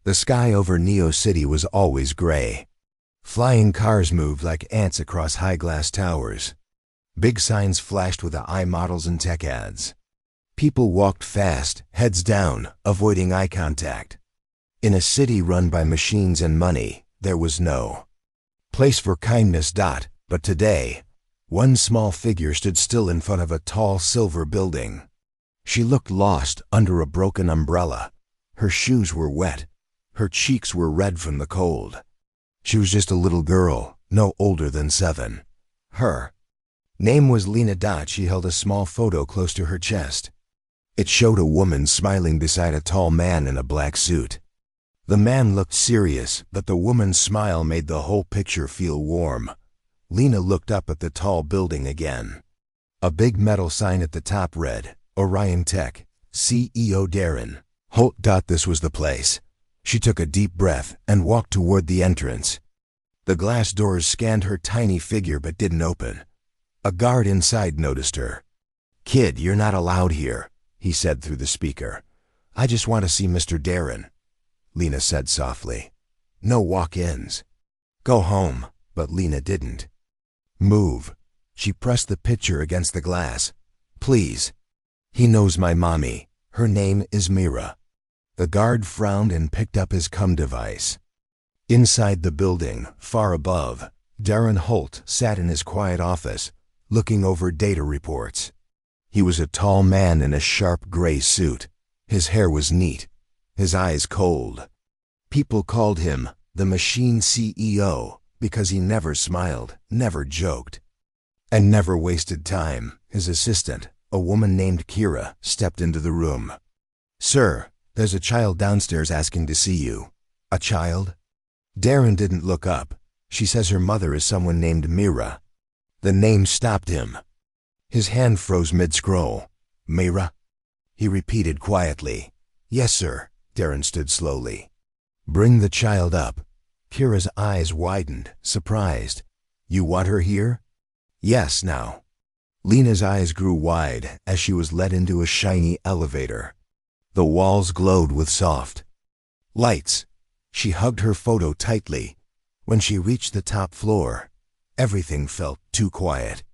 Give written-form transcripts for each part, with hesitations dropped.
The sky over Neo City was always gray. Flying cars moved like ants across high glass towers. Big signs flashed with the iModels and tech ads. People walked fast, heads down, avoiding eye contact. In a city run by machines and money, there was no place for kindness. But today, one small figure stood still in front of a tall silver building. She looked lost under a broken umbrella. Her shoes were wet. Her cheeks were red from the cold. She was just a little girl, no older than 7. Her name was Lena. She held a small photo close to her chest. It showed a woman smiling beside a tall man in a black suit. The man looked serious, but the woman's smile made the whole picture feel warm. Lena looked up at the tall building again. A big metal sign at the top read, Orion Tech, CEO Darren Holt. This was the place. She took a deep breath and walked toward the entrance. The glass doors scanned her tiny figure but didn't open. A guard inside noticed her. "Kid, you're not allowed here," he said through the speaker. "I just want to see Mr. Darren," Lena said softly. "No walk-ins." "Go home." But Lena didn't move. She pressed the picture against the glass. "Please. He knows my mommy. Her name is Mira." The guard frowned and picked up his cum device. Inside the building, far above, Darren Holt sat in his quiet office, looking over data reports. He was a tall man in a sharp gray suit. His hair was neat, his eyes cold. People called him the Machine CEO because he never smiled, never joked, and never wasted time. His assistant, a woman named Kira, stepped into the room. "Sir, there's a child downstairs asking to see you." "A child?" Darren didn't look up. "She says her mother is someone named Mira." The name stopped him. His hand froze mid-scroll. "Mira?" He repeated quietly. "Yes, sir." Darren stood slowly. "Bring the child up." Kira's eyes widened, surprised. "You want her here?" "Yes, now." Lena's eyes grew wide as she was led into a shiny elevator. The walls glowed with soft lights. She hugged her photo tightly. When she reached the top floor, everything felt too quiet.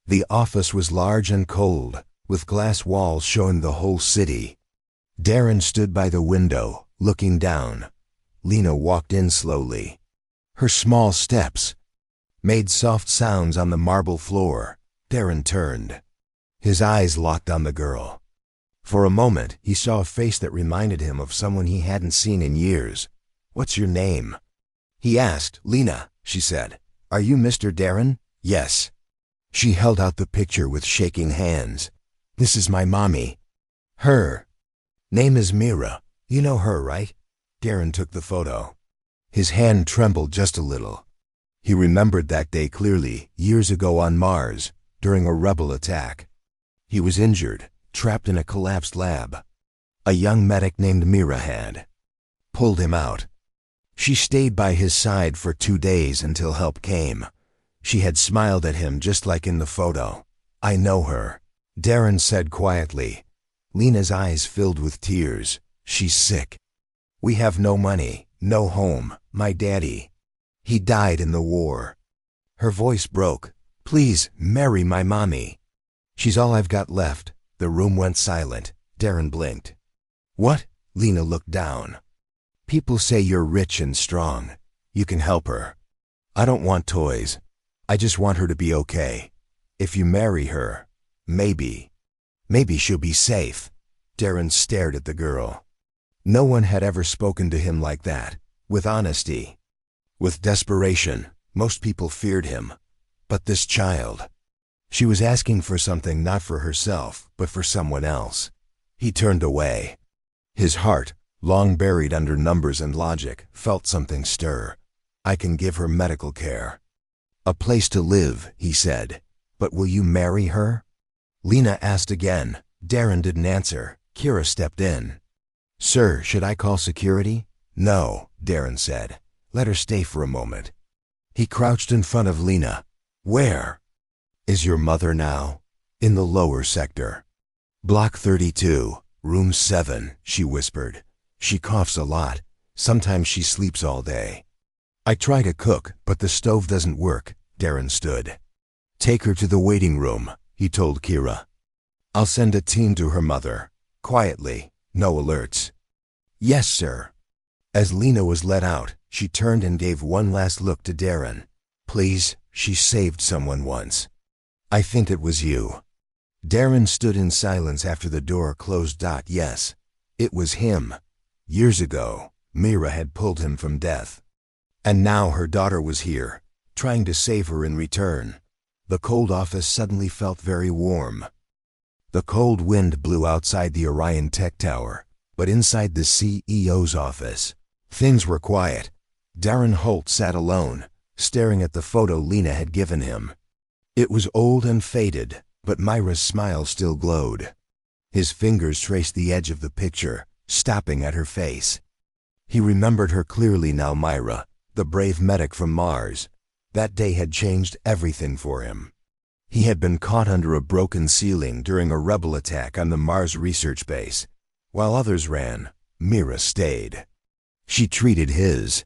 The office was large and cold, with glass walls showing the whole city. Darren stood by the window, looking down. Lena walked in slowly. Her small steps made soft sounds on the marble floor. Darren turned. His eyes locked on the girl. For a moment, he saw a face that reminded him of someone he hadn't seen in years. "What's your name?" he asked. "Lena," she said. "Are you Mr. Darren?" "Yes." She held out the picture with shaking hands. "This is my mommy. Her name is Mira. You know her, right?" Darren took the photo. His hand trembled just a little. He remembered that day clearly, years ago on Mars, during a rebel attack. He was injured, trapped in a collapsed lab. A young medic named Mira had pulled him out. She stayed by his side for 2 days until help came. She had smiled at him just like in the photo. "I know her," Darren said quietly. Lena's eyes filled with tears. "She's sick. We have no money, no home. My daddy, he died in the war." Her voice broke. "Please, marry my mommy. She's all I've got left." The room went silent. Darren blinked. "What?" Lena looked down. "People say you're rich and strong. You can help her. I don't want toys. I just want her to be okay. If you marry her, maybe she'll be safe." Darren stared at the girl. No one had ever spoken to him like that, with honesty, with desperation. Most people feared him. But this child, she was asking for something not for herself, but for someone else. He turned away. His heart, long buried under numbers and logic, felt something stir. "I can give her medical care. A place to live," he said. "But will you marry her?" Lena asked again. Darren didn't answer. Kira stepped in. "Sir, should I call security?" "No," Darren said. "Let her stay for a moment." He crouched in front of Lena. "Where is your mother now?" "In the lower sector. Block 32, room 7, she whispered. "She coughs a lot. Sometimes she sleeps all day. I try to cook, but the stove doesn't work, Darren stood. Take her to the waiting room, he told Kira. I'll send a team to her mother. Quietly, no alerts. Yes, sir. As Lena was let out, she turned and gave one last look to Darren. Please, she saved someone once. I think it was you. Darren stood in silence after the door closed. Yes, it was him. Years ago, Mira had pulled him from death. And now her daughter was here, trying to save her in return. The cold office suddenly felt very warm. The cold wind blew outside the Orion Tech Tower, but inside the CEO's office, things were quiet. Darren Holt sat alone, staring at the photo Lena had given him. It was old and faded, but Myra's smile still glowed. His fingers traced the edge of the picture, stopping at her face. He remembered her clearly now. Myra, the brave medic from Mars. That day had changed everything for him. He had been caught under a broken ceiling during a rebel attack on the Mars research base. While others ran, Mira stayed. She treated his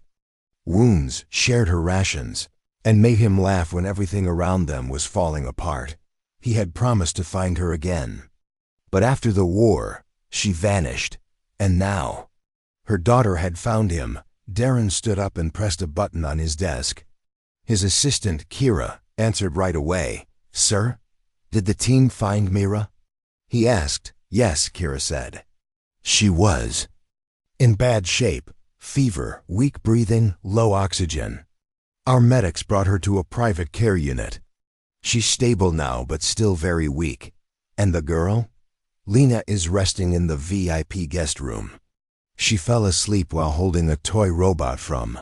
wounds, shared her rations, and made him laugh when everything around them was falling apart. He had promised to find her again. But after the war, she vanished, and now her daughter had found him. Darren stood up and pressed a button on his desk. His assistant, Kira, answered right away. Sir, did the team find Mira? He asked. Yes, Kira said. She was in bad shape, fever, weak breathing, low oxygen. Our medics brought her to a private care unit. She's stable now, but still very weak. And the girl? Lena is resting in the VIP guest room. She fell asleep while holding a toy robot from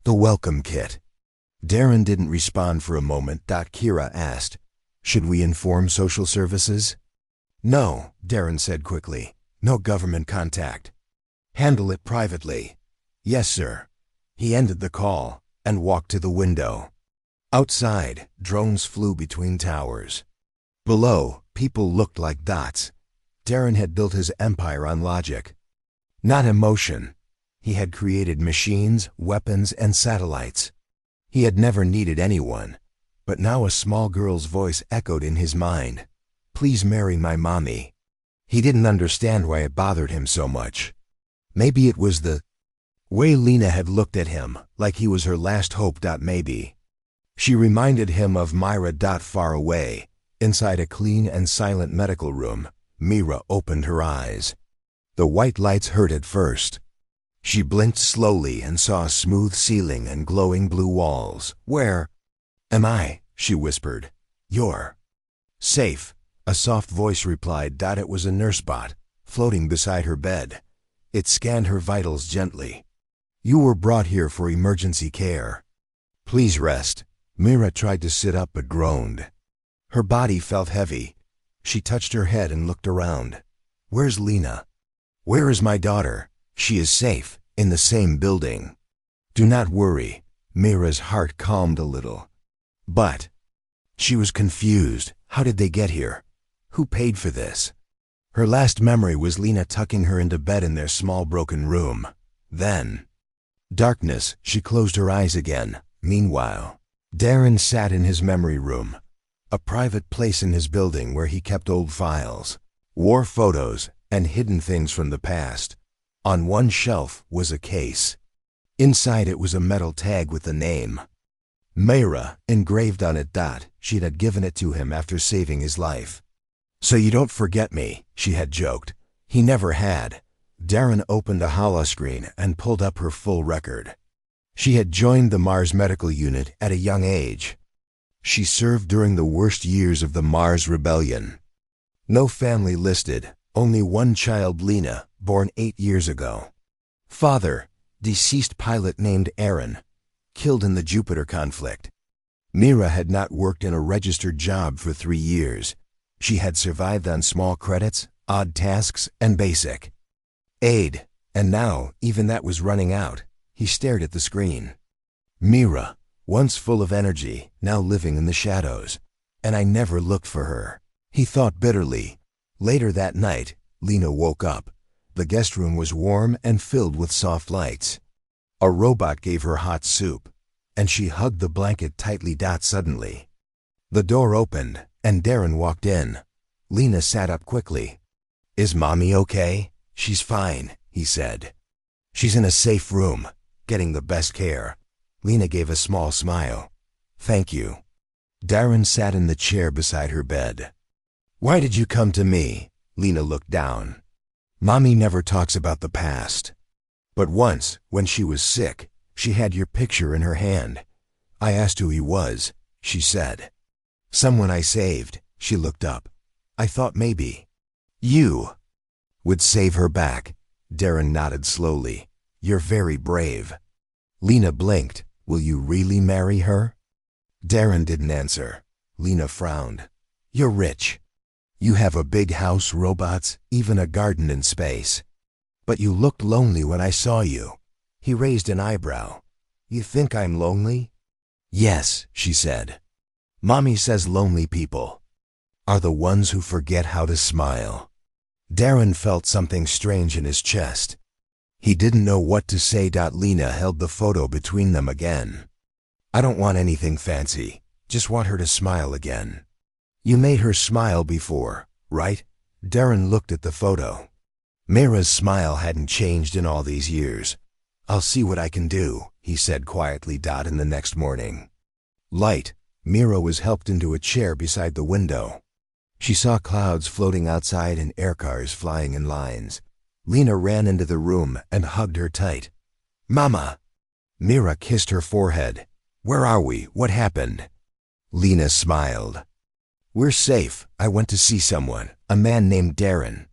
the welcome kit. Darren didn't respond for a moment. Kira asked, should we inform social services? No, Darren said quickly. No government contact. Handle it privately. Yes, sir. He ended the call and walked to the window. Outside, drones flew between towers. Below, people looked like dots. Darren had built his empire on logic, not emotion. He had created machines, weapons, and satellites. He had never needed anyone, but now a small girl's voice echoed in his mind. Please marry my mommy. He didn't understand why it bothered him so much. Maybe it was the way Lena had looked at him, like he was her last hope. Maybe. She reminded him of Myra. Far away, inside a clean and silent medical room, Mira opened her eyes. The white lights hurt at first. She blinked slowly and saw a smooth ceiling and glowing blue walls. Where am I? She whispered. You're safe, a soft voice replied. It was a nurse bot, floating beside her bed. It scanned her vitals gently. You were brought here for emergency care. Please rest. Mira tried to sit up but groaned. Her body felt heavy. She touched her head and looked around. Where's Lena? Where is my daughter? She is safe, in the same building. Do not worry. Mira's heart calmed a little. But she was confused. How did they get here? Who paid for this? Her last memory was Lena tucking her into bed in their small broken room. Then darkness. She closed her eyes again. Meanwhile, Darren sat in his memory room, a private place in his building where he kept old files, war photos, and hidden things from the past. On one shelf was a case. Inside it was a metal tag with the name Myra engraved on it. She had given it to him after saving his life. So you don't forget me, she had joked. He never had. Darren opened a holoscreen and pulled up her full record. She had joined the Mars Medical Unit at a young age. She served during the worst years of the Mars Rebellion. No family listed, only one child, Lena, born 8 years ago. Father, deceased pilot named Aaron, killed in the Jupiter conflict. Mira had not worked in a registered job for 3 years. She had survived on small credits, odd tasks, and basic aid, and now even that was running out. He stared at the screen. Mira, once full of energy, now living in the shadows. And I never looked for her. He thought bitterly. Later that night, Lena woke up. The guest room was warm and filled with soft lights. A robot gave her hot soup, and she hugged the blanket tightly. Suddenly, the door opened, and Darren walked in. Lena sat up quickly. "Is Mommy okay?" "She's fine," he said. "She's in a safe room, getting the best care." Lena gave a small smile. "Thank you." Darren sat in the chair beside her bed. "Why did you come to me?" Lena looked down. "Mommy never talks about the past. But once, when she was sick, she had your picture in her hand. I asked who he was," she said. "Someone I saved." She looked up. "I thought maybe you would save her back." Darren nodded slowly. "You're very brave." Lena blinked. "Will you really marry her?" Darren didn't answer. Lena frowned. "You're rich. You have a big house, robots, even a garden in space. But you looked lonely when I saw you." He raised an eyebrow. "You think I'm lonely?" "Yes," she said. "Mommy says lonely people are the ones who forget how to smile." Darren felt something strange in his chest. He didn't know what to say. Lena held the photo between them again. "I don't want anything fancy. Just want her to smile again." "You made her smile before, right?" Darren looked at the photo. Mira's smile hadn't changed in all these years. "I'll see what I can do," he said quietly. In the next morning light, Mira was helped into a chair beside the window. She saw clouds floating outside and aircars flying in lines. Lena ran into the room and hugged her tight. "Mama!" Mira kissed her forehead. "Where are we? What happened?" Lena smiled. "We're safe. I went to see someone, a man named Darren."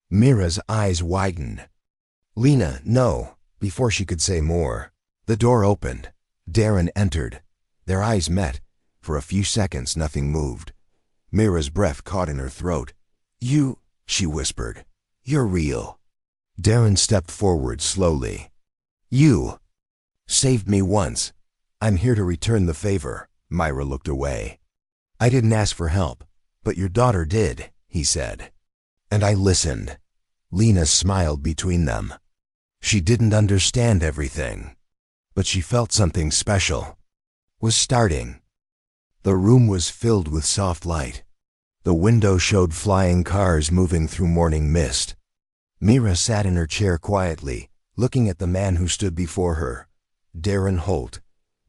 Mira's eyes widened. "Lena, no." Before she could say more, the door opened. Darren entered. Their eyes met. For a few seconds, nothing moved. Mira's breath caught in her throat. "You," she whispered. "You're real." Darren stepped forward slowly. "You saved me once. I'm here to return the favor." Mira looked away. "I didn't ask for help, but your daughter did," he said. "And I listened." Lena smiled between them. She didn't understand everything, but she felt something special was starting. The room was filled with soft light. The window showed flying cars moving through morning mist. Mira sat in her chair quietly, looking at the man who stood before her. Darren Holt,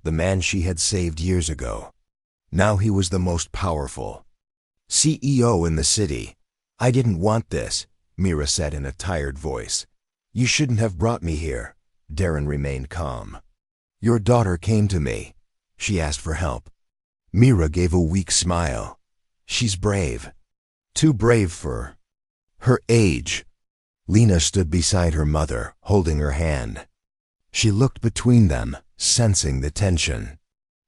the man she had saved years ago. Now he was the most powerful CEO in the city. "I didn't want this," Mira said in a tired voice. "You shouldn't have brought me here." Darren remained calm. "Your daughter came to me. She asked for help." Mira gave a weak smile. "She's brave. Too brave for her age." Lena stood beside her mother, holding her hand. She looked between them, sensing the tension.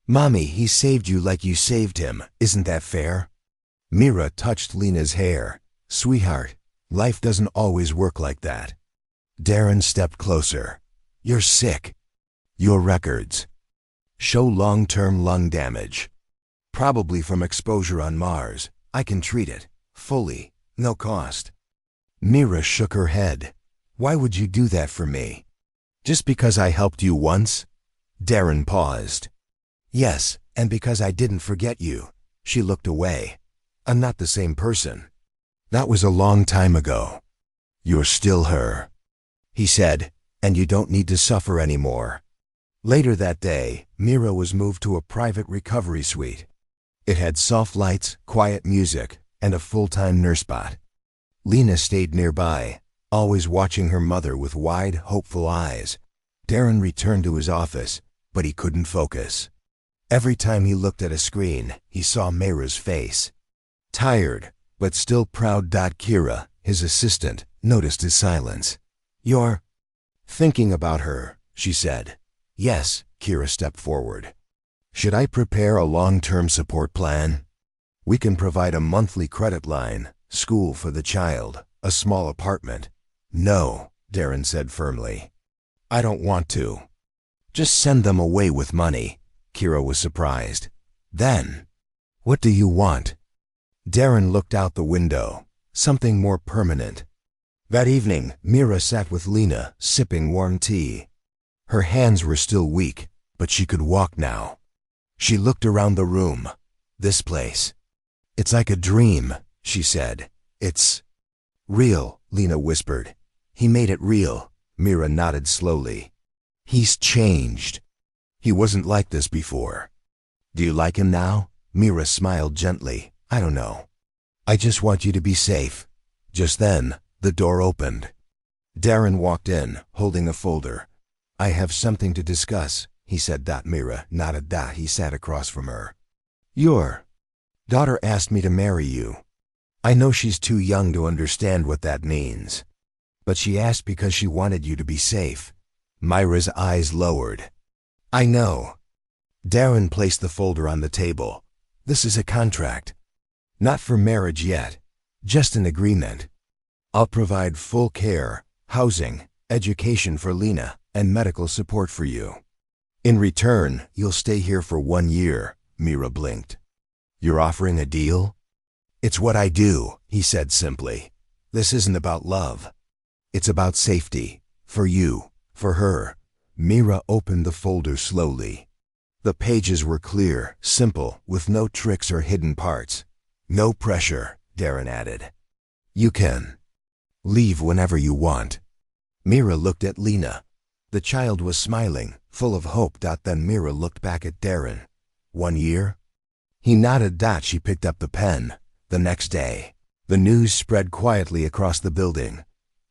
"Mommy, he saved you like you saved him. Isn't that fair?" Mira touched Lena's hair. "Sweetheart, life doesn't always work like that." Darren stepped closer. "You're sick. Your records show long-term lung damage. Probably from exposure on Mars. I can treat it. Fully. No cost." Mira shook her head. "Why would you do that for me? Just because I helped you once?" Darren paused. "Yes, and because I didn't forget you." She looked away. "I'm not the same person. That was a long time ago. You're still her," he said, "and you don't need to suffer anymore." Later that day, Mira was moved to a private recovery suite. It had soft lights, quiet music, and a full-time nurse bot. Lena stayed nearby, always watching her mother with wide, hopeful eyes. Darren returned to his office, but he couldn't focus. Every time he looked at a screen, he saw Mira's face. Tired, but still proud. Kira, his assistant, noticed his silence. "You're thinking about her," she said. "Yes." Kira stepped forward. "Should I prepare a long-term support plan? We can provide a monthly credit line, school for the child, a small apartment." "No," Darren said firmly. "I don't want to." "Just send them away with money." Kira was surprised. "Then, what do you want?" Darren looked out the window. "Something more permanent. That evening, Mira sat with Lena, sipping warm tea. Her hands were still weak, but she could walk now. She looked around the room. This place. It's like a dream, she said. It's real, Lena whispered. He made it real. Mira nodded slowly. He's changed. He wasn't like this before. Do you like him now? Mira smiled gently. I don't know. I just want you to be safe. Just then, the door opened. Darren walked in, holding a folder. I have something to discuss, he said. Mira nodded. He sat across from her. Your daughter asked me to marry you. I know she's too young to understand what that means. But she asked because she wanted you to be safe. Myra's eyes lowered. I know. Darren placed the folder on the table. This is a contract. Not for marriage yet. Just an agreement. I'll provide full care, housing, education for Lena, and medical support for you. In return, you'll stay here for 1 year, Mira blinked. You're offering a deal? It's what I do, he said simply. This isn't about love. It's about safety. For you, for her. Mira opened the folder slowly. The pages were clear, simple, with no tricks or hidden parts. No pressure, Darren added. You can leave whenever you want. Mira looked at Lena. The child was smiling, full of hope. Then Mira looked back at Darren. 1 year? He nodded. She picked up the pen. The next day, the news spread quietly across the building.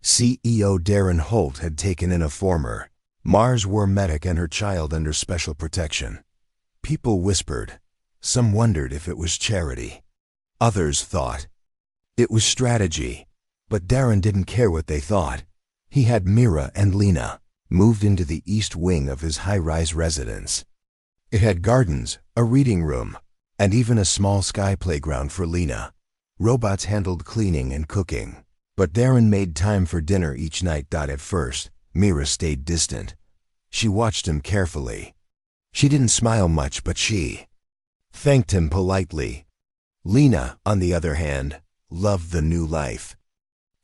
CEO Darren Holt had taken in a former Mars War medic and her child under special protection. People whispered. Some wondered if it was charity. Others thought it was strategy. But Darren didn't care what they thought. He had Mira and Lena moved into the east wing of his high-rise residence. It had gardens, a reading room, and even a small sky playground for Lena. Robots handled cleaning and cooking. But Darren made time for dinner each night. At first, Mira stayed distant. She watched him carefully. She didn't smile much, but she thanked him politely. Lena, on the other hand, loved the new life.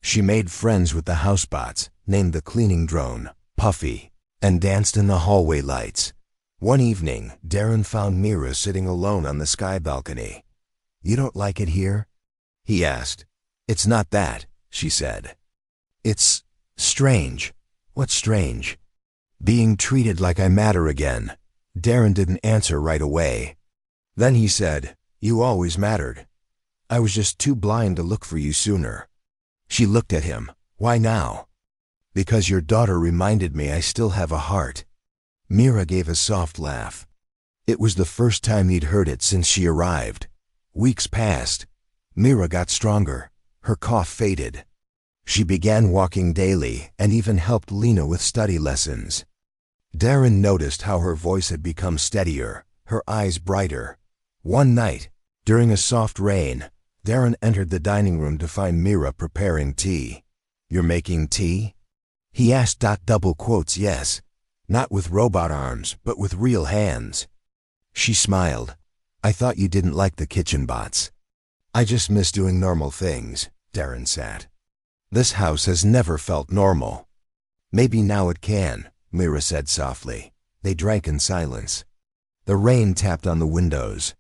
She made friends with the housebots, named the cleaning drone Puffy, and danced in the hallway lights. One evening, Darren found Mira sitting alone on the sky balcony. You don't like it here? He asked. It's not that, she said. It's strange. What's strange? Being treated like I matter again. Darren didn't answer right away. Then he said, You always mattered. I was just too blind to look for you sooner. She looked at him. Why now? Because your daughter reminded me I still have a heart. Mira gave a soft laugh. It was the first time he'd heard it since she arrived. Weeks passed. Mira got stronger. Her cough faded. She began walking daily and even helped Lena with study lessons. Darren noticed how her voice had become steadier, her eyes brighter. One night, during a soft rain, Darren entered the dining room to find Mira preparing tea. You're making tea? He asked. Double quotes, yes. Not with robot arms, but with real hands. She smiled. I thought you didn't like the kitchen bots. I just miss doing normal things, Darren sat. This house has never felt normal. Maybe now it can, Mira said softly. They drank in silence. The rain tapped on the windows.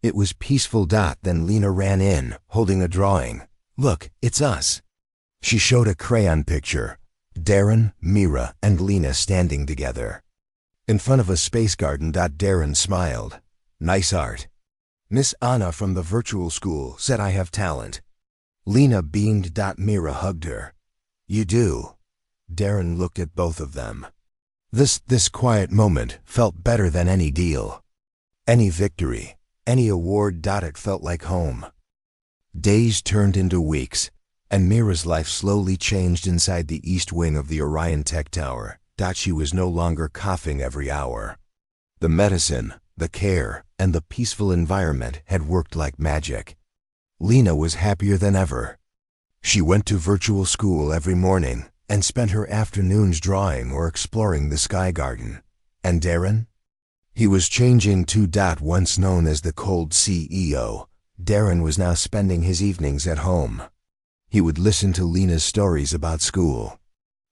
It was peaceful. Then Lena ran in, holding a drawing. Look, it's us. She showed a crayon picture. Darren, Mira, and Lena standing together. In front of a space garden. Darren smiled. Nice art. Miss Anna from the virtual school said I have talent. Lena beamed. Mira hugged her. You do. Darren looked at both of them. This quiet moment felt better than any deal. Any victory. Any award. It felt like home. Days turned into weeks, and Mira's life slowly changed inside the east wing of the Orion Tech Tower. She was no longer coughing every hour. The medicine, the care, and the peaceful environment had worked like magic. Lena was happier than ever. She went to virtual school every morning and spent her afternoons drawing or exploring the sky garden. And Darren? He was changing too. Once known as the cold CEO, Darren was now spending his evenings at home. He would listen to Lena's stories about school.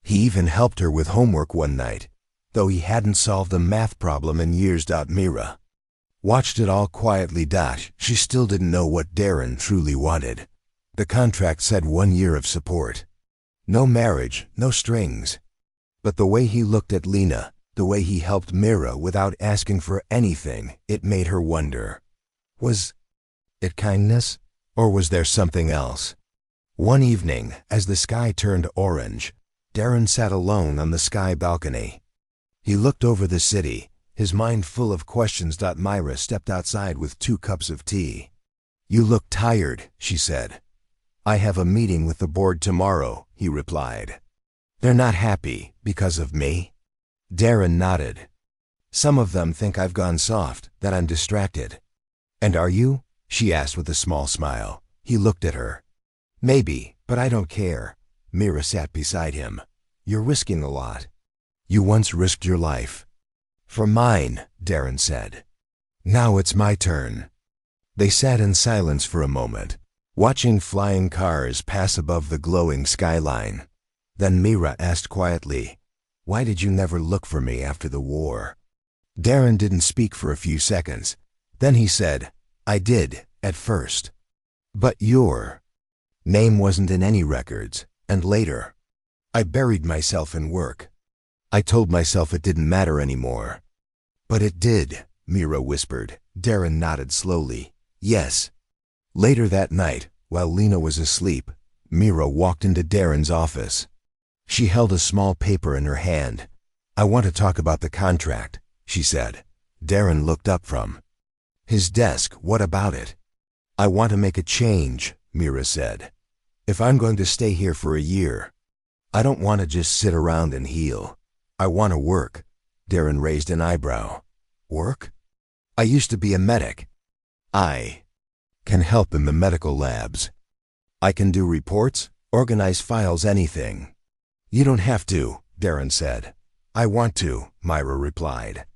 He even helped her with homework one night, though he hadn't solved a math problem in years. Mira watched it all quietly. She still didn't know what Darren truly wanted. The contract said 1 year of support. No marriage, no strings. But the way he looked at Lena, the way he helped Mira without asking for anything, it made her wonder. Was it kindness, or was there something else? One evening, as the sky turned orange, Darren sat alone on the sky balcony. He looked over the city, his mind full of questions. Myra stepped outside with 2 cups of tea. "You look tired," she said. "I have a meeting with the board tomorrow," he replied. "They're not happy because of me?" Darren nodded. "Some of them think I've gone soft, that I'm distracted." "And are you?" she asked with a small smile. He looked at her. "Maybe, but I don't care." Mira sat beside him. "You're risking a lot. You once risked your life." "For mine," Darren said. "Now it's my turn." They sat in silence for a moment, watching flying cars pass above the glowing skyline. Then Mira asked quietly, "Why did you never look for me after the war?" Darren didn't speak for a few seconds. Then he said, "I did, at first. But your name wasn't in any records, and later, I buried myself in work. I told myself it didn't matter anymore." "But it did," Mira whispered. Darren nodded slowly. "Yes." Later that night, while Lena was asleep, Mira walked into Darren's office. She held a small paper in her hand. "I want to talk about the contract," she said. Darren looked up from his desk. "What about it?" "I want to make a change," Mira said. "If I'm going to stay here for a year, I don't want to just sit around and heal. I want to work." Darren raised an eyebrow. "Work? I used to be a medic. I can help in the medical labs. I can do reports, organize files, anything." "You don't have to," Darren said. "I want to," Myra replied.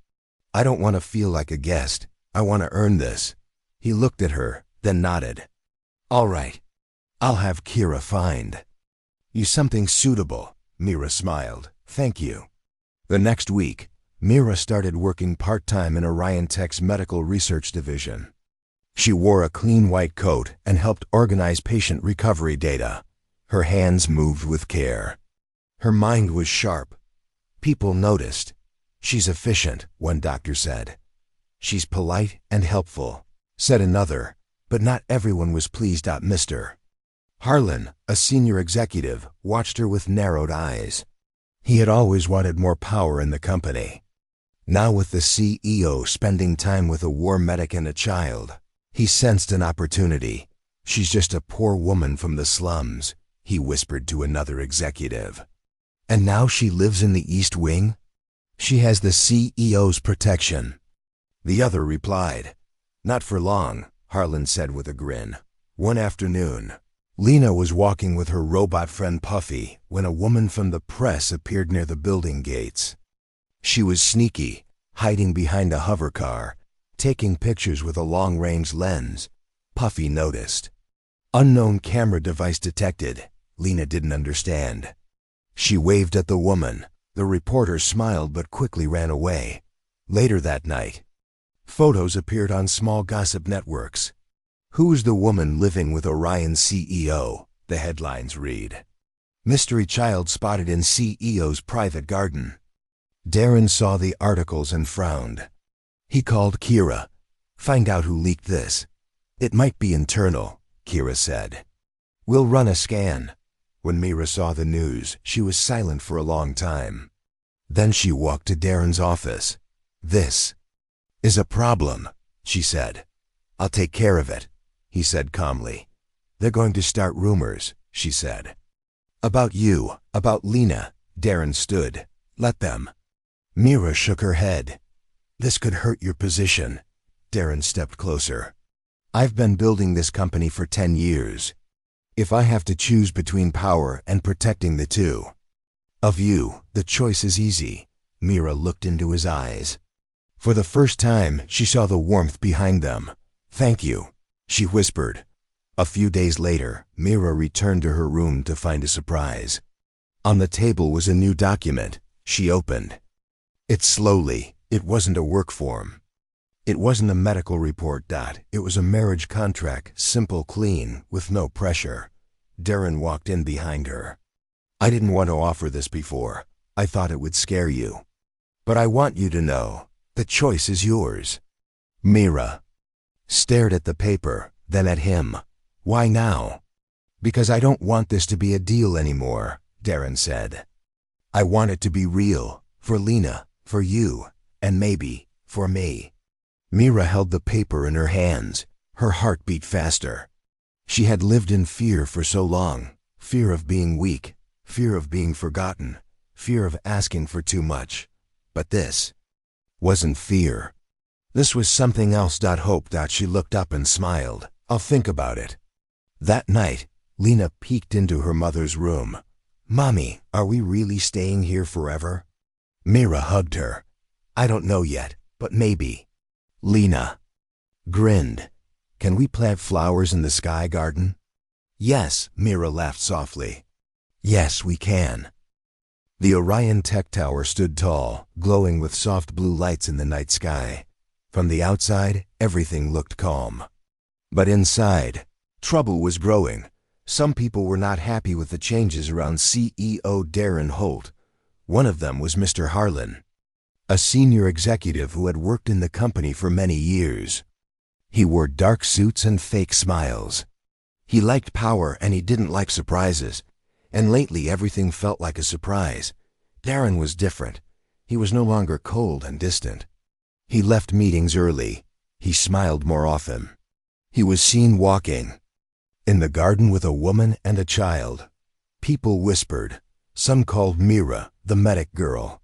"I don't want to feel like a guest. I want to earn this." He looked at her, then nodded. "All right. I'll have Kira find you something suitable." Mira smiled. "Thank you." The next week, Mira started working part-time in Orion Tech's medical research division. She wore a clean white coat and helped organize patient recovery data. Her hands moved with care. Her mind was sharp. People noticed. "She's efficient," one doctor said. "She's polite and helpful," said another, but not everyone was pleased. Mr. Harlan, a senior executive, watched her with narrowed eyes. He had always wanted more power in the company. Now, with the CEO spending time with a war medic and a child, he sensed an opportunity. "She's just a poor woman from the slums," he whispered to another executive. "And now she lives in the East Wing? She has the CEO's protection." The other replied. "Not for long," Harlan said with a grin. One afternoon, Lena was walking with her robot friend Puffy when a woman from the press appeared near the building gates. She was sneaky, hiding behind a hover car, taking pictures with a long-range lens. Puffy noticed. Unknown camera device detected. Lena didn't understand. She waved at the woman. The reporter smiled but quickly ran away. Later that night, photos appeared on small gossip networks. "Who's the woman living with Orion's CEO?" the headlines read. "Mystery child spotted in CEO's private garden." Darren saw the articles and frowned. He called Kira. "Find out who leaked this." "It might be internal," Kira said. "We'll run a scan." When Mira saw the news, she was silent for a long time. Then she walked to Darren's office. "This is a problem," she said. "I'll take care of it," he said calmly. "They're going to start rumors," she said. "About you, about Lena." Darren stood. "Let them." Mira shook her head. "This could hurt your position." Darren stepped closer. "I've been building this company for 10 years. If I have to choose between power and protecting the two of you, the choice is easy." Mira looked into his eyes. For the first time, she saw the warmth behind them. "Thank you," she whispered. A few days later, Mira returned to her room to find a surprise. On the table was a new document. She opened it slowly. It wasn't a work form. It wasn't a medical report. It was a marriage contract, simple, clean, with no pressure. Darren walked in behind her. I didn't want to offer this before. I thought it would scare you. But I want you to know, the choice is yours. Mira stared at the paper, then at him. Why now? Because I don't want this to be a deal anymore, Darren said. I want it to be real, for Lena, for you, and maybe for me. Mira held the paper in her hands. Her heart beat faster. She had lived in fear for so long. Fear of being weak, fear of being forgotten, fear of asking for too much. But this wasn't fear. This was something else. Hope. She looked up and smiled. I'll think about it. That night, Lena peeked into her mother's room. Mommy, are we really staying here forever? Mira hugged her. I don't know yet, but maybe. Lena grinned. Can we plant flowers in the sky garden? Yes, Mira laughed softly. Yes, we can. The Orion Tech Tower stood tall, glowing with soft blue lights in the night sky. From the outside, everything looked calm. But inside, trouble was growing. Some people were not happy with the changes around CEO Darren Holt. One of them was Mr. Harlan, a senior executive who had worked in the company for many years. He wore dark suits and fake smiles. He liked power and he didn't like surprises. And lately everything felt like a surprise. Darren was different. He was no longer cold and distant. He left meetings early. He smiled more often. He was seen walking in the garden with a woman and a child. People whispered. Some called Mira the medic girl.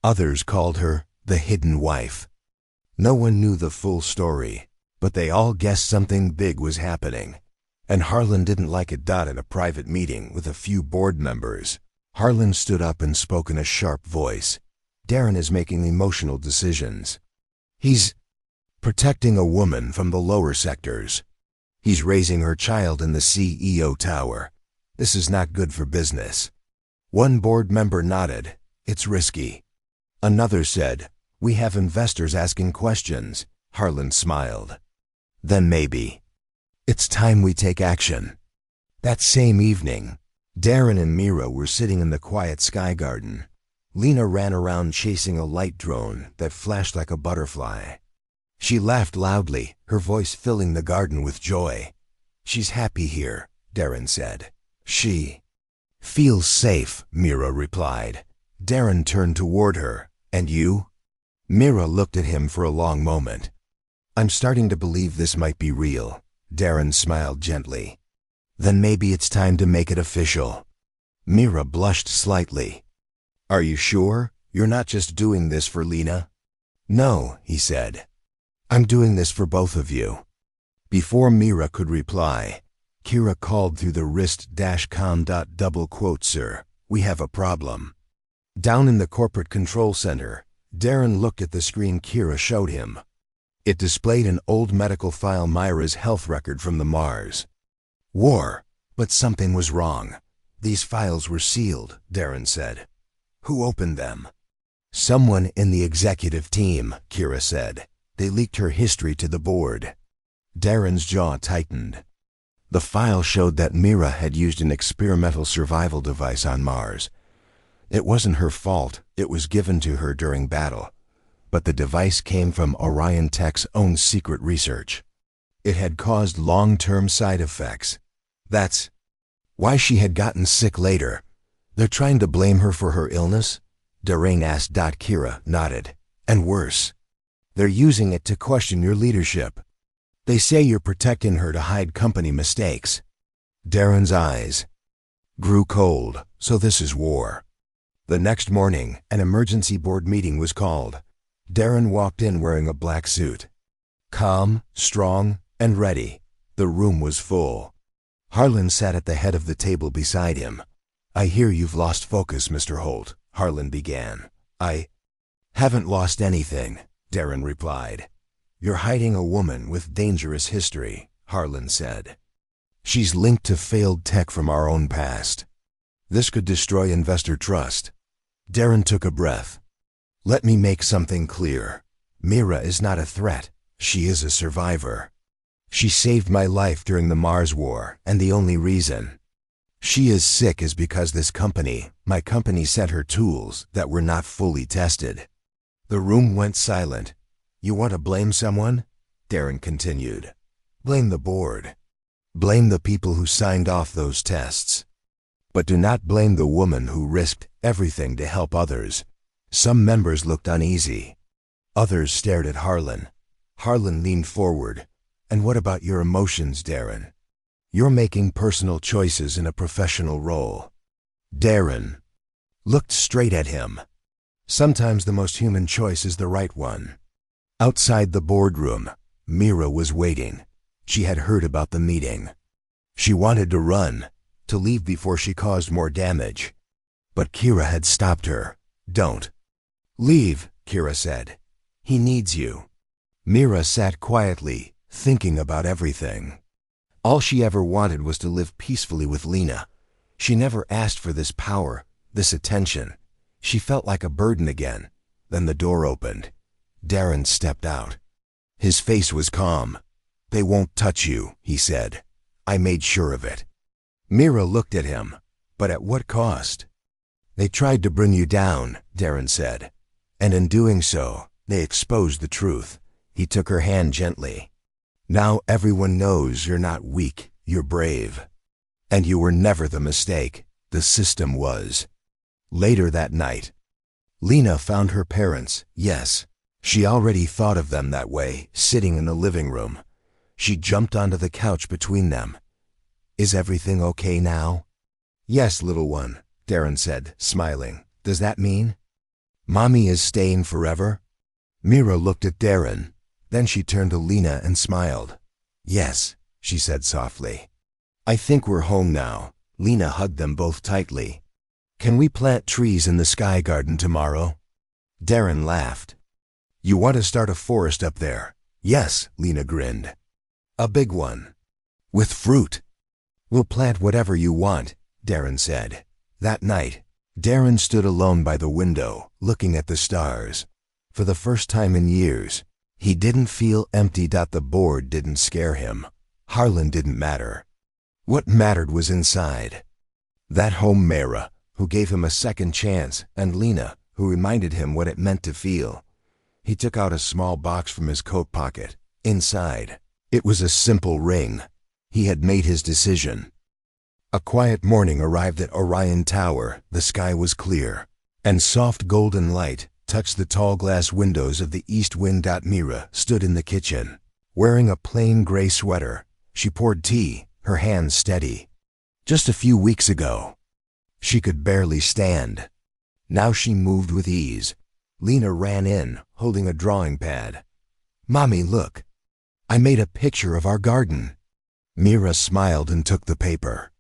Others called her the hidden wife. No one knew the full story, but they all guessed something big was happening. And Harlan didn't like it. In a private meeting with a few board members, Harlan stood up and spoke in a sharp voice. Darren is making emotional decisions. He's protecting a woman from the lower sectors. He's raising her child in the CEO tower. This is not good for business. One board member nodded. It's risky. Another said, we have investors asking questions. Harlan smiled. Then maybe it's time we take action. That same evening, Darren and Mira were sitting in the quiet sky garden. Lena ran around chasing a light drone that flashed like a butterfly. She laughed loudly, her voice filling the garden with joy. She's happy here, Darren said. She feels safe, Mira replied. Darren turned toward her. And you? Mira looked at him for a long moment. I'm starting to believe this might be real. Darren smiled gently. Then maybe it's time to make it official. Mira blushed slightly. Are you sure? You're not just doing this for Lena? No, he said. I'm doing this for both of you. Before Mira could reply, Kira called through the wrist-com. Sir, we have a problem. Down in the corporate control center, Darren looked at the screen Kira showed him. It displayed an old medical file, Myra's health record from the Mars war. But something was wrong. These files were sealed, Darren said. Who opened them? Someone in the executive team, Kira said. They leaked her history to the board. Darren's jaw tightened. The file showed that Mira had used an experimental survival device on Mars. It wasn't her fault. It was given to her during battle. But the device came from Orion Tech's own secret research. It had caused long-term side effects. That's why she had gotten sick later. They're trying to blame her for her illness? Darren asked. Kira nodded. And worse, they're using it to question your leadership. They say you're protecting her to hide company mistakes. Darren's eyes grew cold. So this is war. The next morning, an emergency board meeting was called. Darren walked in wearing a black suit. Calm, strong, and ready. The room was full. Harlan sat at the head of the table beside him. I hear you've lost focus, Mr. Holt, Harlan began. I haven't lost anything, Darren replied. You're hiding a woman with dangerous history, Harlan said. She's linked to failed tech from our own past. This could destroy investor trust. Darren took a breath. Let me make something clear. Mira is not a threat. She is a survivor. She saved my life during the Mars War, and the only reason she is sick is because this company, my company, sent her tools that were not fully tested. The room went silent. You want to blame someone? Darren continued. Blame the board. Blame the people who signed off those tests. But do not blame the woman who risked everything to help others. Some members looked uneasy. Others stared at Harlan. Harlan leaned forward. And what about your emotions, Darren? You're making personal choices in a professional role. Darren looked straight at him. Sometimes the most human choice is the right one. Outside the boardroom, Mira was waiting. She had heard about the meeting. She wanted to run, to leave before she caused more damage. But Kira had stopped her. Don't leave, Kira said. He needs you. Mira sat quietly, thinking about everything. All she ever wanted was to live peacefully with Lena. She never asked for this power, this attention. She felt like a burden again. Then the door opened. Darren stepped out. His face was calm. They won't touch you, he said. I made sure of it. Mira looked at him. But at what cost? They tried to bring you down, Darren said. And in doing so, they exposed the truth. He took her hand gently. Now everyone knows you're not weak, you're brave. And you were never the mistake. The system was. Later that night, Lena found her parents. Yes, she already thought of them that way, sitting in the living room. She jumped onto the couch between them. Is everything okay now? Yes, little one, Darren said, smiling. Does that mean Mommy is staying forever? Mira looked at Darren. Then she turned to Lena and smiled. Yes, she said softly. I think we're home now. Lena hugged them both tightly. Can we plant trees in the sky garden tomorrow? Darren laughed. You want to start a forest up there? Yes, Lena grinned. A big one. With fruit. We'll plant whatever you want, Darren said. That night, Darren stood alone by the window, looking at the stars. For the first time in years, he didn't feel empty. The board didn't scare him. Harlan didn't matter. What mattered was inside. That home Mira, who gave him a second chance, and Lena, who reminded him what it meant to feel. He took out a small box from his coat pocket. Inside, it was a simple ring. He had made his decision. A quiet morning arrived at Orion Tower. The sky was clear, and soft golden light touched the tall glass windows of the east wing. Mira stood in the kitchen, wearing a plain gray sweater. She poured tea, her hands steady. Just a few weeks ago, she could barely stand. Now she moved with ease. Lena ran in, holding a drawing pad. Mommy, look. I made a picture of our garden. Mira smiled and took the paper.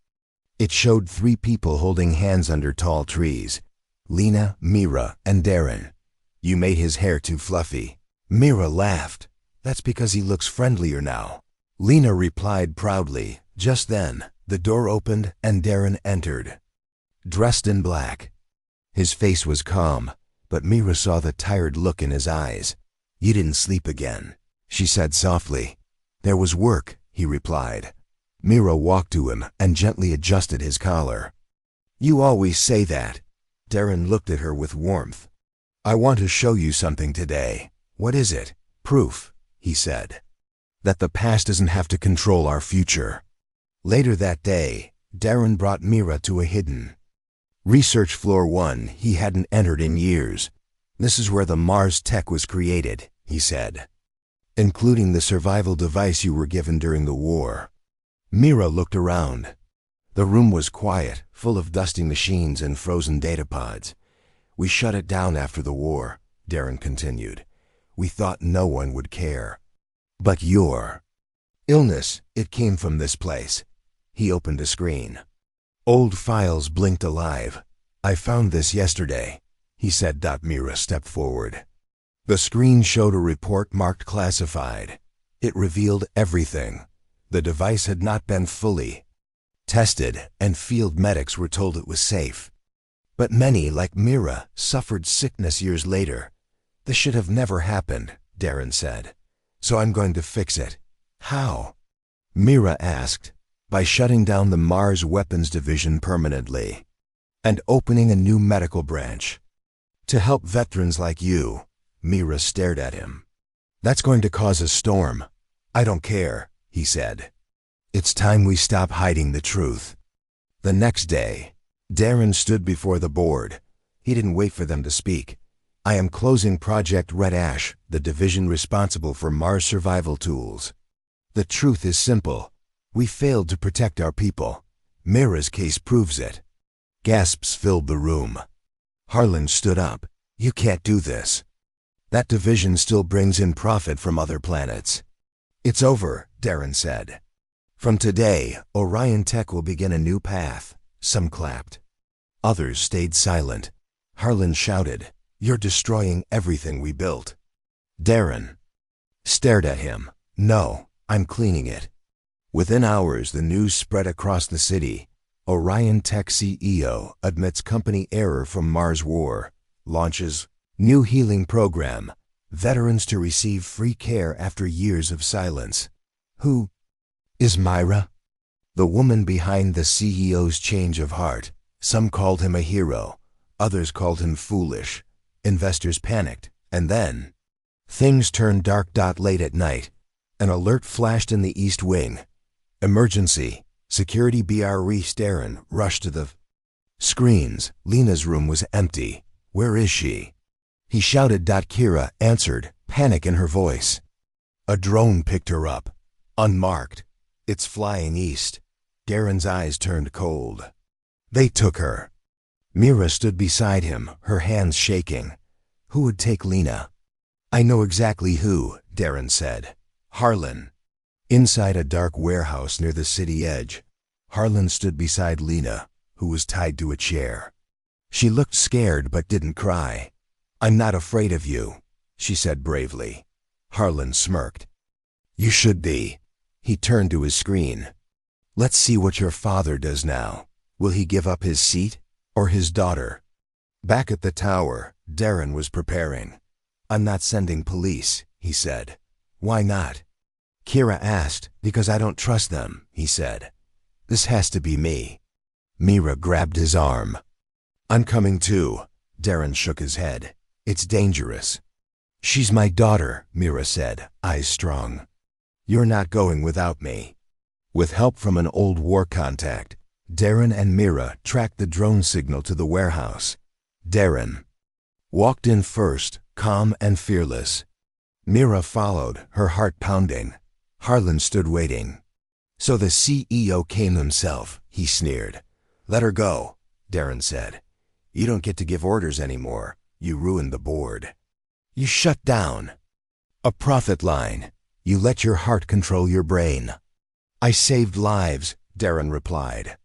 It showed 3 people holding hands under tall trees. Lena, Mira, and Darren. You made his hair too fluffy. Mira laughed. That's because he looks friendlier now. Lena replied proudly. Just then, the door opened and Darren entered, dressed in black. His face was calm, but Mira saw the tired look in his eyes. You didn't sleep again, she said softly. There was work, he replied. Mira walked to him and gently adjusted his collar. You always say that. Darren looked at her with warmth. I want to show you something today. What is it? Proof, he said, that the past doesn't have to control our future. Later that day, Darren brought Mira to a hidden research floor 1 he hadn't entered in years. This is where the Mars tech was created, he said, including the survival device you were given during the war. Mira looked around. The room was quiet, full of dusty machines and frozen data pods. We shut it down after the war, Darren continued. We thought no one would care. But your illness, it came from this place. He opened a screen. Old files blinked alive. I found this yesterday, he said. Mira stepped forward. The screen showed a report marked classified. It revealed everything. The device had not been fully tested, and field medics were told it was safe. But many, like Mira, suffered sickness years later. This should have never happened, Darren said. So I'm going to fix it. How? Mira asked. By shutting down the Mars Weapons Division permanently and opening a new medical branch to help veterans like you. Mira stared at him. That's going to cause a storm. I don't care, he said. It's time we stop hiding the truth. The next day, Darren stood before the board. He didn't wait for them to speak. I am closing Project Red Ash, the division responsible for Mars survival tools. The truth is simple. We failed to protect our people. Mira's case proves it. Gasps filled the room. Harlan stood up. You can't do this. That division still brings in profit from other planets. It's over, Darren said. From today, Orion Tech will begin a new path. Some clapped. Others stayed silent. Harlan shouted, You're destroying everything we built. Darren stared at him. No, I'm cleaning it. Within hours, the news spread across the city. Orion Tech CEO admits company error from Mars War. Launches new healing program. Veterans to receive free care after years of silence. Who is Myra? The woman behind the CEO's change of heart. Some called him a hero. Others called him foolish. Investors panicked. And then things turned dark. Late at night, an alert flashed in the East Wing. Emergency. Security BRE. Darren rushed to the screens. Lena's room was empty. Where is she? He shouted. Kira answered, panic in her voice. A drone picked her up. Unmarked. It's flying east. Darren's eyes turned cold. They took her. Mira stood beside him, her hands shaking. Who would take Lena? I know exactly who, Darren said. Harlan. Inside a dark warehouse near the city edge, Harlan stood beside Lena, who was tied to a chair. She looked scared but didn't cry. I'm not afraid of you, she said bravely. Harlan smirked. You should be. He turned to his screen. Let's see what your father does now. Will he give up his seat or his daughter? Back at the tower, Darren was preparing. I'm not sending police, he said. Why not? Kira asked. Because I don't trust them, he said. This has to be me. Mira grabbed his arm. I'm coming too. Darren shook his head. It's dangerous. She's my daughter, Mira said, eyes strong. You're not going without me. With help from an old war contact, Darren and Mira tracked the drone signal to the warehouse. Darren walked in first, calm and fearless. Mira followed, her heart pounding. Harlan stood waiting. So the CEO came himself, he sneered. Let her go, Darren said. You don't get to give orders anymore. You ruined the board. You shut down a profit line. You let your heart control your brain. I saved lives, Darren replied.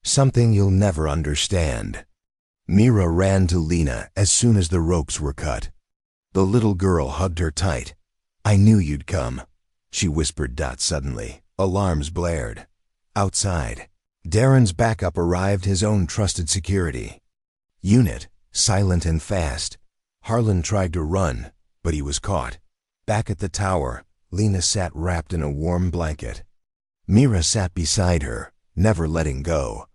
Something you'll never understand. Mira ran to Lena as soon as the ropes were cut. The little girl hugged her tight. I knew you'd come, she whispered. Suddenly, alarms blared. Outside, Darren's backup arrived, his own trusted security unit, silent and fast. Harlan tried to run, but he was caught. Back at the tower, Lena sat wrapped in a warm blanket. Mira sat beside her, never letting go.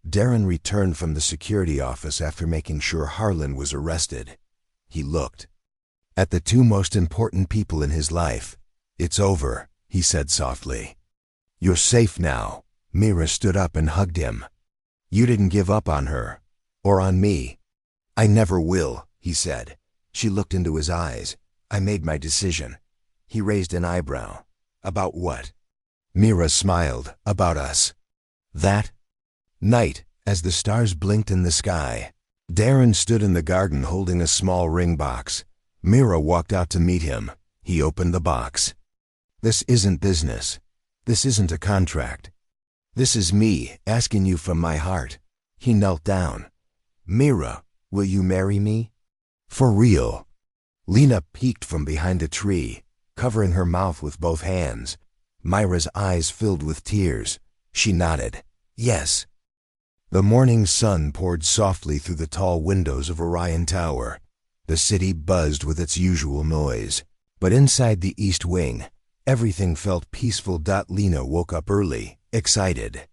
Darren returned from the security office after making sure Harlan was arrested. He looked at the two most important people in his life. It's over, he said softly. You're safe now. Mira stood up and hugged him. You didn't give up on her. Or on me. I never will, he said. She looked into his eyes. I made my decision. He raised an eyebrow. About what? Mira smiled. About us. That night, as the stars blinked in the sky, Darren stood in the garden holding a small ring box. Mira walked out to meet him. He opened the box. This isn't business. This isn't a contract. This is me asking you from my heart. He knelt down. Mira, will you marry me? For real. Lena peeked from behind a tree, covering her mouth with both hands. Myra's eyes filled with tears. She nodded. Yes. The morning sun poured softly through the tall windows of Orion Tower. The city buzzed with its usual noise. But inside the East Wing, everything felt peaceful. Lena woke up early, excited.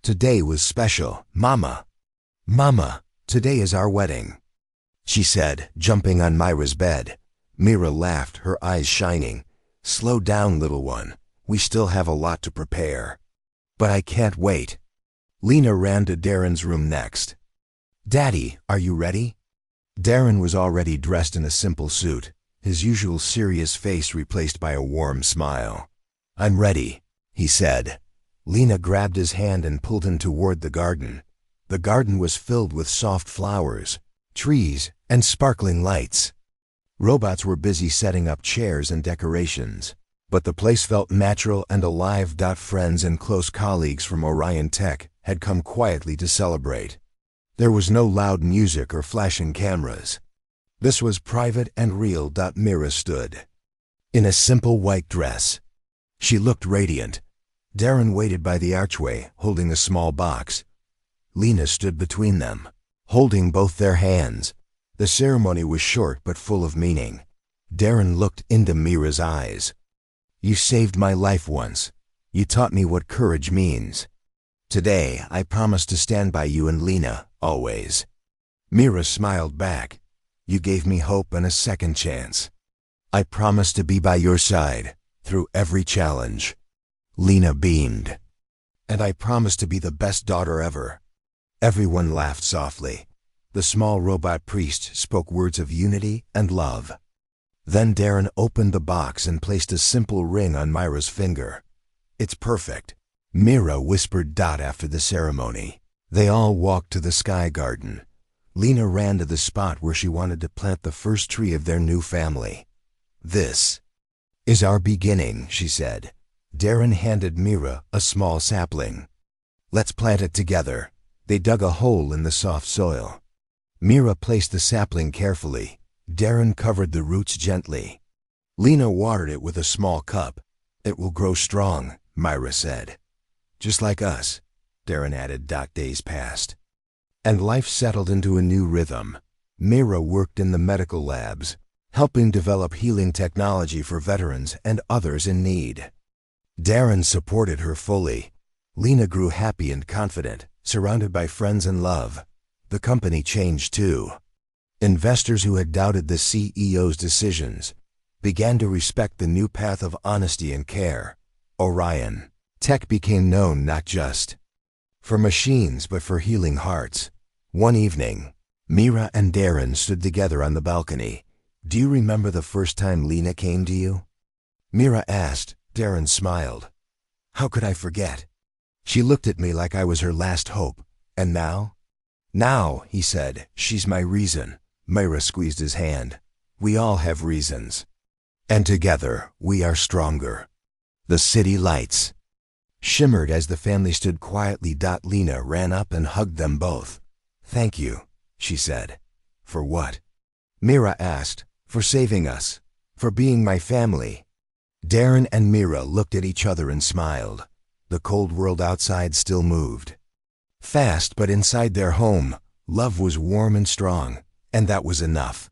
Today was special, Mama. Mama, today is our wedding, she said, jumping on Myra's bed. Mira laughed, her eyes shining. Slow down, little one. We still have a lot to prepare. But I can't wait. Lena ran to Darren's room next. Daddy, are you ready? Darren was already dressed in a simple suit, his usual serious face replaced by a warm smile. I'm ready, he said. Lena grabbed his hand and pulled him toward the garden. The garden was filled with soft flowers, trees, and sparkling lights. Robots were busy setting up chairs and decorations, but the place felt natural and alive. Friends and close colleagues from Orion Tech had come quietly to celebrate. There was no loud music or flashing cameras. This was private and real. Mira stood in a simple white dress. She looked radiant. Darren waited by the archway, holding a small box. Lena stood between them, holding both their hands. The ceremony was short but full of meaning. Darren looked into Mira's eyes. You saved my life once. You taught me what courage means. Today, I promise to stand by you and Lena, always. Mira smiled back. You gave me hope and a second chance. I promise to be by your side, through every challenge. Lena beamed. And I promise to be the best daughter ever. Everyone laughed softly. The small robot priest spoke words of unity and love. Then Darren opened the box and placed a simple ring on Myra's finger. It's perfect, Mira whispered. After the ceremony, they all walked to the sky garden. Lena ran to the spot where she wanted to plant the first tree of their new family. This is our beginning, she said. Darren handed Mira a small sapling. Let's plant it together. They dug a hole in the soft soil. Mira placed the sapling carefully. Darren covered the roots gently. Lena watered it with a small cup. It will grow strong, Myra said. Just like us, Darren added. Days passed, and life settled into a new rhythm. Mira worked in the medical labs, helping develop healing technology for veterans and others in need. Darren supported her fully. Lena grew happy and confident, surrounded by friends and love. The company changed too. Investors who had doubted the CEO's decisions began to respect the new path of honesty and care. Orion Tech became known not just for machines but for healing hearts. One evening, Mira and Darren stood together on the balcony. Do you remember the first time Lena came to you? Mira asked. Darren smiled. How could I forget? She looked at me like I was her last hope. And now? Now, he said, she's my reason. Mira squeezed his hand. We all have reasons. And together, we are stronger. The city lights shimmered as the family stood quietly. Lena ran up and hugged them both. Thank you, she said. For what? Mira asked. For saving us. For being my family. Darren and Mira looked at each other and smiled. The cold world outside still moved fast, but inside their home, love was warm and strong, and that was enough.